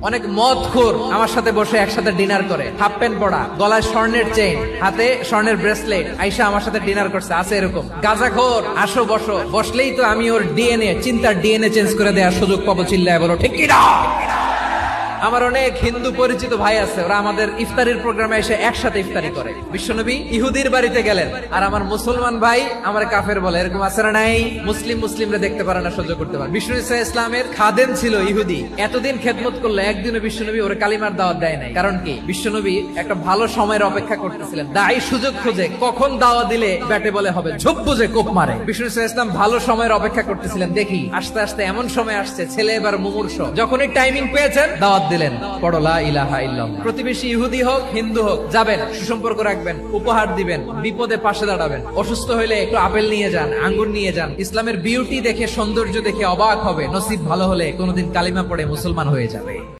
অনেক মদখোর আমার সাথে বসে একসাথে ডিনার করে, হাফ প্যান্ট পরা, গলায় স্বর্ণের চেইন, হাতে স্বর্ণের ব্রেসলেট, আইসা আমার সাথে ডিনার করছে, আছে এরকম। গাঁজাখোর, আসো বসো, বসলেই তো আমি ওর ডিএনএ, চিন্তার ডিএনএ চেঞ্জ করে দেওয়ার সুযোগ পাবো, চিল্লায় বলো ঠিক কি না? আমার অনেক হিন্দু পরিচিত ভাই আছে, ওরা আমাদের ইফতারির প্রোগ্রামে এসে একসাথে ইফতারি করে। বিশ্বনবী ইহুদির বাড়িতে গেলেন, আর আমার মুসলমান ভাই আমার কাফের বলে, এরকম আছে না নাই? মুসলিমরা দেখতে পারে না, সহ্য করতে পারে। বিষ্ণু ইসা ইসলামের খাদেম ছিল ইহুদি, এতদিন খেদমত করলো, একদিনও বিশ্বনবী ওর কালিমার দাওয়াত দেয় নাই। কারণ কি? বিশ্বনবী একটা ভালো সময়ের অপেক্ষা করতেছিলেন, দায়ী সুযোগ খুঁজে, কখন দাওয়া দিলে ব্যাটে বলে হবে, ঝোপ বুঝে কোপ মারে। বিষ্ণু ইসা ইসলাম ভালো সময়ের অপেক্ষা করতেছিলেন, দেখি আস্তে আস্তে এমন সময় আসছে, ছেলে এবার মুমূর্ষ, যখনই টাইমিং পেয়েছেন দাওয়াত দিলেন, পড়ো লা ইলাহা ইল্লাল্লাহ। প্রতিবেশী ইহুদি হোক হিন্দু হোক, যাবেন, সুসম্পর্ক রাখবেন, উপহার দিবেন, বিপদে পাশে দাঁড়াবেন, অসুস্থ হইলে একটু আপেল নিয়ে যান, আঙ্গুর নিয়ে যান। ইসলামের বিউটি দেখে, সৌন্দর্য দেখে অবাক হবে, নসিব ভালো হলে কোনোদিন কালিমা পড়ে মুসলমান হয়ে যাবে।